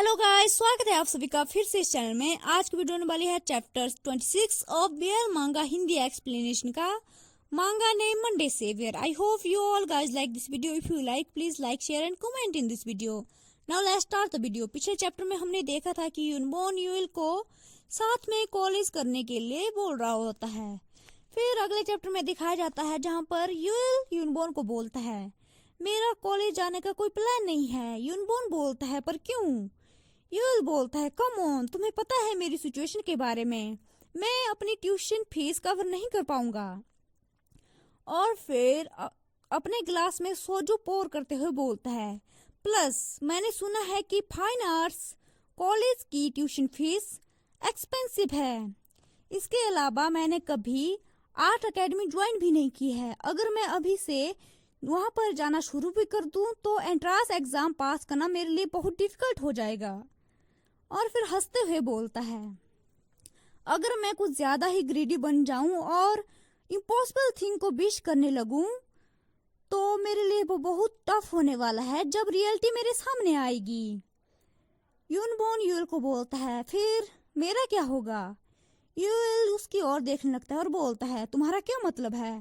Hello guys, स्वागत है आप सभी का फिर से इस चैनल में। आज की वीडियो होने वाली है चैप्टर 26 ऑफ बियर मांगा हिंदी एक्सप्लेनेशन का। Manga name Monday saviour. I hope you all guys like this video. If you like please like share and comment in this video. Now let's start the video. पिछले chapter में हमने देखा था कि यूनबॉर्न UL को साथ में कॉलेज करने के लिए बोल रहा होता है। फिर अगले चैप्टर में दिखाया जाता है जहाँ पर यूएल यूनबॉर्न को बोलता है मेरा कॉलेज जाने का कोई प्लान नहीं है। यूनबॉर्न बोलता है पर क्यों? यूएल बोलता है कम ऑन, तुम्हें पता है मेरी सिचुएशन के बारे में, मैं अपनी ट्यूशन फीस कवर नहीं कर पाऊंगा। और फिर अपने ग्लास में सोजो पोर करते हुए बोलता है प्लस मैंने सुना है कि फाइन आर्ट्स कॉलेज की ट्यूशन फीस एक्सपेंसिव है। इसके अलावा मैंने कभी आर्ट एकेडमी ज्वाइन भी नहीं की है। अगर मैं अभी से वहां पर जाना शुरू भी कर दूं तो एंट्रांस एग्जाम पास करना मेरे लिए बहुत डिफिकल्ट हो जाएगा। और फिर हंसते हुए बोलता है अगर मैं कुछ ज्यादा ही ग्रीडी बन जाऊं और इम्पॉसिबल थिंग को विश करने लगूं तो मेरे लिए वो बहुत टफ होने वाला है जब रियलिटी मेरे सामने आएगी। यूनबॉर्न यूएल को बोलता है फिर मेरा क्या होगा? यूएल उसकी ओर देखने लगता है और बोलता है तुम्हारा क्या मतलब है?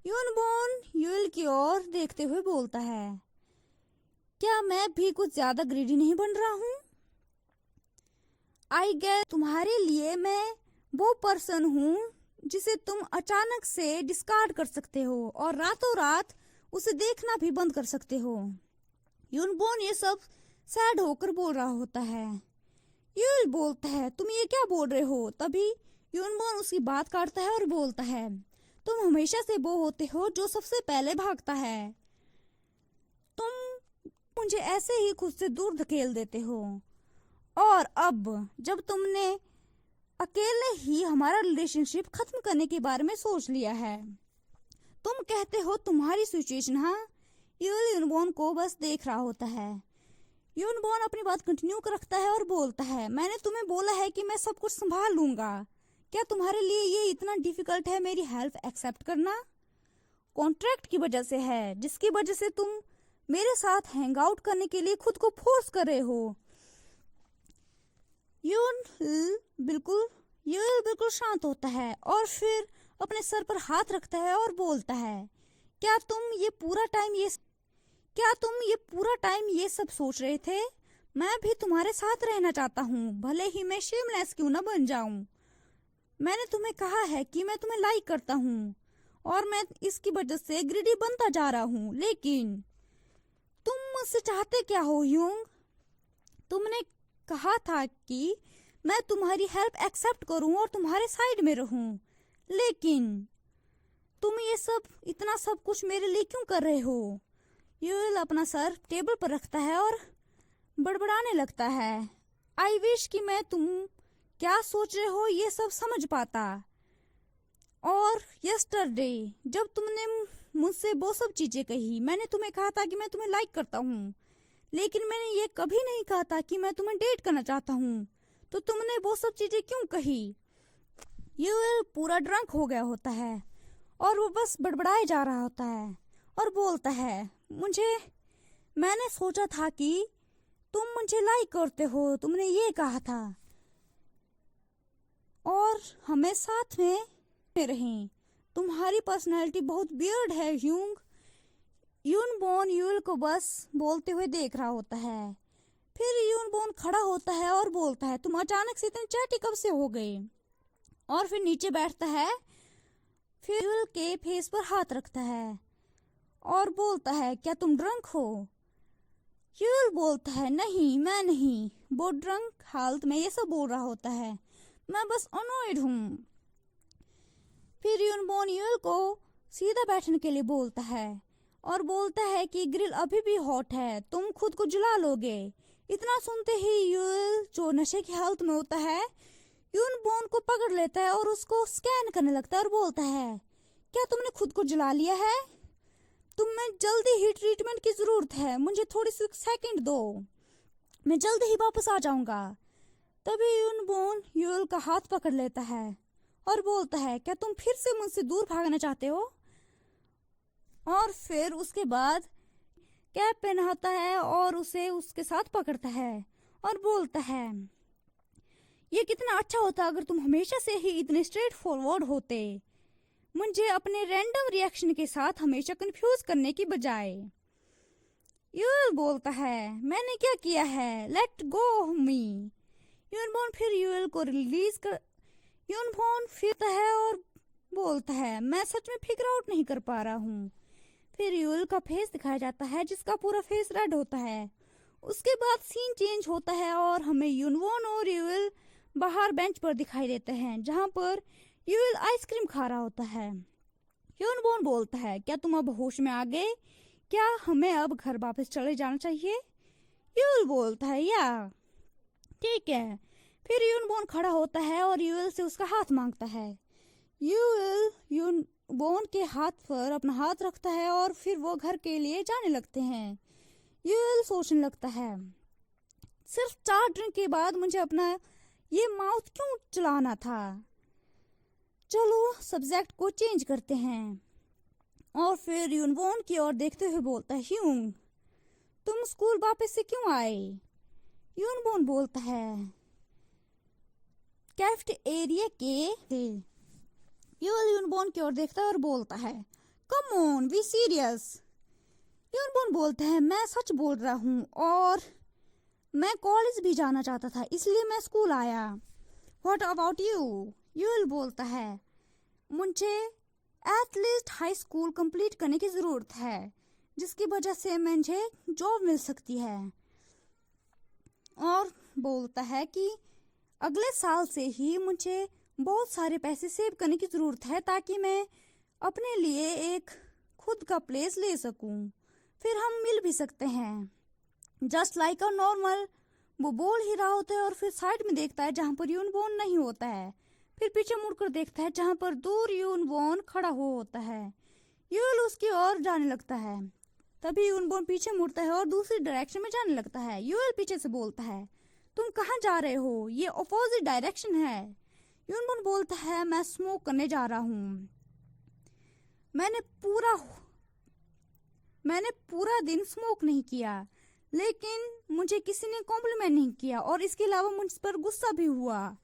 यूनबॉर्न यूएल की ओर देखते हुए बोलता है क्या मैं भी कुछ ज्यादा ग्रीडी नहीं बन रहा हूँ? आई गेस तुम्हारे लिए मैं वो पर्सन हूँ जिसे तुम अचानक से डिस्कार्ड कर सकते हो और रातों रात उसे देखना भी बंद कर सकते हो। यूनबॉर्न ये सब सैड होकर बोल रहा होता है। यूएल बोलता है तुम ये क्या बोल रहे हो? तभी यूनबॉर्न उसकी बात काटता है और बोलता है तुम हमेशा से वो होते हो जो सबसे पहले भागता है। तुम मुझे ऐसे ही खुद से दूर धकेल देते हो और अब जब तुमने अकेले ही हमारा रिलेशनशिप खत्म करने के बारे में सोच लिया है, तुम कहते हो तुम्हारी सिचुएशन। हाँ, यूएल यूनबॉर्न को बस देख रहा होता है। यूनबॉर्न अपनी बात कंटिन्यू रखता है और बोलता है मैंने तुम्हें बोला है कि मैं सब कुछ संभाल लूंगा। क्या तुम्हारे लिए ये इतना डिफिकल्ट है मेरी हेल्प एक्सेप्ट करना? कॉन्ट्रैक्ट की वजह से है जिसकी वजह से तुम मेरे साथ हैंग आउट करने के लिए खुद को फोर्स कर रहे हो। यूएल बिल्कुल शांत होता है और फिर अपने सर पर हाथ रखता है और बोलता है क्या तुम ये पूरा टाइम ये सब सोच रहे थे? मैं भी तुम्हारे साथ रहना चाहता हूँ, भले ही मैं शेमलेस क्यों न बन जाऊं। मैंने तुम्हें कहा है कि मैं तुम्हें लाइक करता हूँ और मैं इसकी वजह से ग्रीडी बनता जा रहा हूँ, लेकिन तुम मुझसे चाहते क्या हो यूंग? तुमने कहा था कि मैं तुम्हारी हेल्प एक्सेप्ट करूं और तुम्हारे साइड में रहूं, लेकिन तुम ये सब इतना सब कुछ मेरे लिए क्यों कर रहे हो? यूएल अपना सर टेबल पर रखता है और बड़बड़ाने लगता है आई विश कि मैं तुम क्या सोच रहे हो ये सब समझ पाता। और यस्टरडे जब तुमने मुझसे वो सब चीजें कही, मैंने तुम्हें कहा था कि मैं तुम्हें लाइक करता हूँ, लेकिन मैंने ये कभी नहीं कहा था कि मैं तुम्हें डेट करना चाहता हूँ, तो तुमने वो सब चीजें क्यों कही? यूएल पूरा ड्रंक हो गया होता है और वो बस बड़बड़ाए जा रहा होता है और बोलता है मैंने सोचा था कि तुम मुझे लाइक करते हो, तुमने ये कहा था और हमें साथ में रहें। तुम्हारी पर्सनैलिटी बहुत वियर्ड है यूंग। यूनबॉर्न यूएल को बस बोलते हुए देख रहा होता है। फिर यूनबॉर्न खड़ा होता है और बोलता है तुम अचानक से इतने चैटी कब से हो गए? और फिर नीचे बैठता है, फिर यूएल के फेस पर हाथ रखता है और बोलता है क्या तुम ड्रंक हो? यूएल बोलता है नहीं, मैं नहीं। वो ड्रंक हालत में ये सब बोल रहा होता है, मैं बस अनॉयड हूँ। फिर यूनबॉर्न यूएल को सीधा बैठने के लिए बोलता है और बोलता है कि ग्रिल अभी भी हॉट है, तुम खुद को जला लोगे। इतना सुनते ही यूएल जो नशे की हालत में होता है यूनबॉर्न को पकड़ लेता है और उसको स्कैन करने लगता है और बोलता है क्या तुमने खुद को जला लिया है? तुम्हें जल्दी ही ट्रीटमेंट की जरूरत है, मुझे थोड़ी सी सेकंड दो, मैं जल्दी ही वापस आ जाऊंगा। तभी यूनबॉर्न यूएल का हाथ पकड़ लेता है और बोलता है क्या तुम फिर से मुझसे दूर भागना चाहते हो? और फिर उसके बाद कैप पहनाता है और उसे उसके साथ पकड़ता है और बोलता है ये कितना अच्छा होता अगर तुम हमेशा से ही इतने स्ट्रेट फॉरवर्ड होते, मुझे अपने रैंडम रिएक्शन के साथ हमेशा कंफ्यूज करने की बजाय। यूएल बोलता है मैंने क्या किया है, लेट गो ऑफ मी। यूनबॉर्न फिर यूएल को रिलीज कर यूनबॉर्न फिरता है और बोलता है मैं सच में फिगर आउट नहीं कर पा रहा हूँ। फिर यूएल का फेस दिखाया जाता है जिसका पूरा फेस रेड होता है। उसके बाद सीन चेंज होता है और हमें यूनबॉर्न और यूएल बाहर बेंच पर दिखाई देते हैं जहाँ पर यूएल आइसक्रीम खा रहा होता है। यूनबॉर्न बोलता है क्या तुम अब होश में आ गए, क्या हमें अब घर वापस चले जाना चाहिए। यूएल बोलता है या ठीक है। फिर यूनबॉर्न खड़ा होता है और यूएल से उसका हाथ मांगता है। यूएल यूनबॉर्न के हाथ पर अपना हाथ रखता है और फिर वो घर के लिए जाने लगते हैं। यूएल सोचने लगता है सिर्फ 4 ड्रिंक के बाद मुझे अपना ये माउथ क्यों चलाना था, चलो सब्जेक्ट को चेंज करते हैं। और फिर यूनबॉर्न की ओर देखते हुए बोलता है ह्यूंग तुम स्कूल वापस से क्यों आए। यूनबॉर्न बोलता है कैफ्ट एरिया के। यूएल यूनबॉर्न की ओर देखता है और बोलता है कम ऑन बी सीरियस। यूनबॉर्न बोलता है मैं सच बोल रहा हूँ और मैं कॉलेज भी जाना चाहता था इसलिए मैं स्कूल आया। What about you. यूएल बोलता है मुझे एटलीस्ट हाई स्कूल कंप्लीट करने की ज़रूरत है जिसकी वजह से मुझे जॉब मिल सकती है। और बोलता है कि अगले साल से ही मुझे बहुत सारे पैसे सेव करने की ज़रूरत है ताकि मैं अपने लिए एक खुद का प्लेस ले सकूं, फिर हम मिल भी सकते हैं जस्ट लाइक अ नॉर्मल। वो बोल ही रहा होता है और फिर साइड में देखता है जहाँ पर यूनबॉर्न नहीं होता है। फिर पीछे मुड़कर देखता है जहाँ पर दूर यूनबॉर्न खड़ा हुआ होता है। यूएल उसकी ओर जाने लगता है। तभी यूनबॉर्न पीछे मुड़ता है और दूसरी डायरेक्शन में जाने लगता है। यूएल पीछे से बोलता है तुम कहाँ जा रहे हो, ये अपोजिट डायरेक्शन है। यूनबॉर्न बोलता है मैं स्मोक करने जा रहा हूँ। मैंने पूरा दिन स्मोक नहीं किया लेकिन मुझे किसी ने कॉम्प्लीमेंट नहीं किया और इसके अलावा मुझ पर गुस्सा भी हुआ।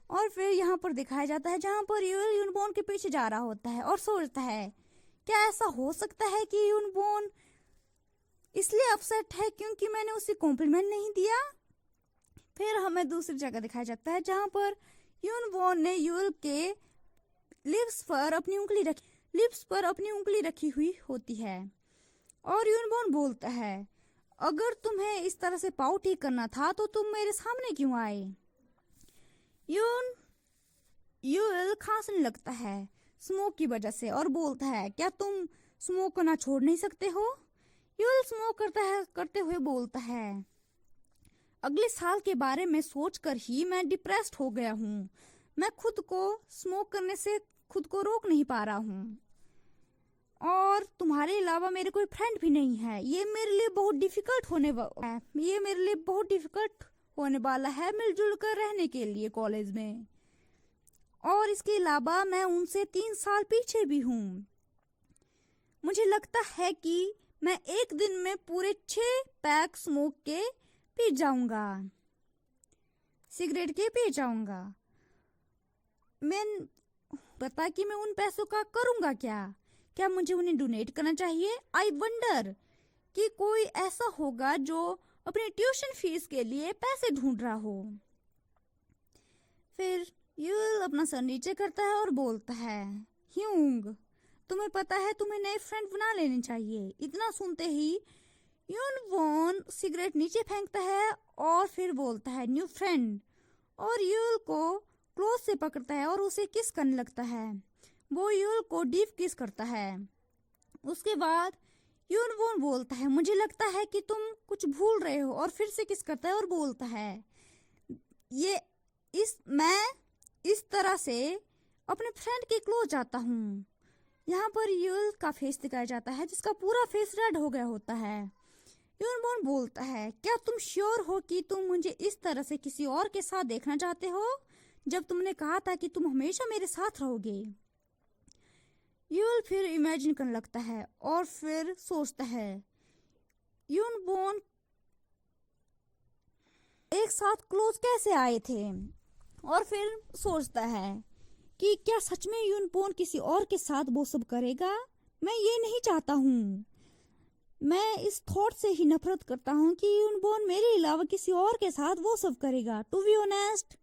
और फिर यहाँ पर दिखाया जाता है जहाँ पर यूएल यूनबॉर्न के पीछे जा रहा होता है और सोचता है क्या ऐसा हो सकता है कि यूनबॉर्न इसलिए अपसेट है क्योंकि मैंने उसे कॉम्प्लीमेंट नहीं दिया। फिर हमें दूसरी जगह दिखाया जाता है जहाँ पर यूनबॉर्न ने यूएल के लिप्स पर अपनी उंगली रखी हुई होती है और यूनबॉर्न बोलता है अगर तुम्हें इस तरह से पाउट ही करना था तो तुम मेरे सामने क्यों आए। यूएल खांसने लगता है स्मोक की वजह से और बोलता है क्या तुम स्मोक करना छोड़ नहीं सकते हो। यूएल स्मोक करते हुए बोलता है अगले साल के बारे में सोचकर ही मैं डिप्रेस्ड हो गया हूँ, मैं खुद को स्मोक करने से खुद को रोक नहीं पा रहा हूँ और तुम्हारे अलावा मेरे कोई फ्रेंड भी नहीं है। ये मेरे लिए बहुत डिफिकल्ट होने वाला है मिलजुल कर रहने के लिए कॉलेज में, और इसके अलावा मैं उनसे 3 साल पीछे भी हूँ। मुझे लगता है कि मैं एक दिन में पूरे 6 पैक स्मोक के पी जाऊंगा, सिगरेट के पी जाऊंगा। मैं पता कि मैं उन पैसों का करूंगा क्या मुझे उन्हें डोनेट करना चाहिए। आई वंडर कि कोई ऐसा होगा जो अपने ट्यूशन फीस के लिए पैसे ढूंढ रहा हो। फिर यूएल अपना सर नीचे करता है और बोलता है ह्यूंग तुम्हें पता है तुम्हें नए फ्रेंड बना लेने चाहिए। इतना सुनते ही यूनबॉर्न सिगरेट नीचे फेंकता है और फिर बोलता है न्यू फ्रेंड, और यूएल को क्लोज से पकड़ता है और उसे किस करने लगता है। वो यूएल को डीप किस करता है। उसके बाद यूनबॉर्न बोलता है मुझे लगता है कि तुम कुछ भूल रहे हो, और फिर से किस करता है और बोलता है मैं इस तरह से अपने फ्रेंड के क्लोज जाता हूँ। यहाँ पर यूएल का फेस दिखाया जाता है जिसका पूरा फेस रेड हो गया होता है। यूनबॉर्न बोलता है क्या तुम श्योर हो कि तुम मुझे इस तरह से किसी और के साथ देखना चाहते हो जब तुमने कहा था कि तुम हमेशा मेरे साथ रहोगे। यूएल फिर इमेजिन करने लगता है और फिर सोचता है यूनबॉर्न एक साथ क्लोज कैसे आए थे। और फिर सोचता है कि क्या सच में यूनबोर्न किसी और के साथ वो सब करेगा। मैं ये नहीं चाहता हूँ। मैं इस थॉट से ही नफरत करता हूँ कि यूनबोर्न मेरे अलावा किसी और के साथ वो सब करेगा। टू बी ऑनेस्ट,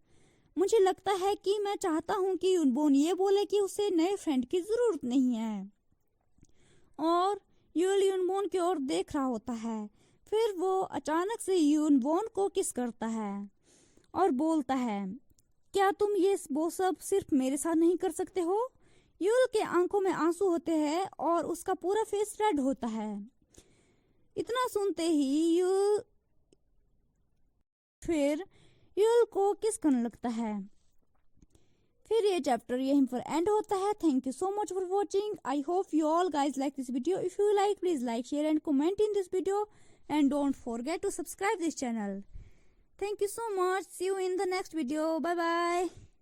मुझे लगता है कि मैं चाहता हूँ कि यूनबोर्न ये बोले कि उसे नए फ्रेंड की जरूरत नहीं है। और यूनबोर्न की ओर देख रहा होता है। फिर वो अचानक से यूनबोर्न को किस करता है और बोलता है, क्या तुम ये वो सब सिर्फ मेरे साथ नहीं कर सकते हो। यूल के आंखों में आंसू होते हैं और उसका पूरा फेस रेड होता है। इतना सुनते ही फिर यूल को किस करने लगता है। फिर ये चैप्टर यहीं पर एंड होता है। Thank you so much for watching. I hope you all guys like this video. If you like, please like, share and comment in this video and don't forget to subscribe this channel. Thank you so much. See you in the next video. Bye bye.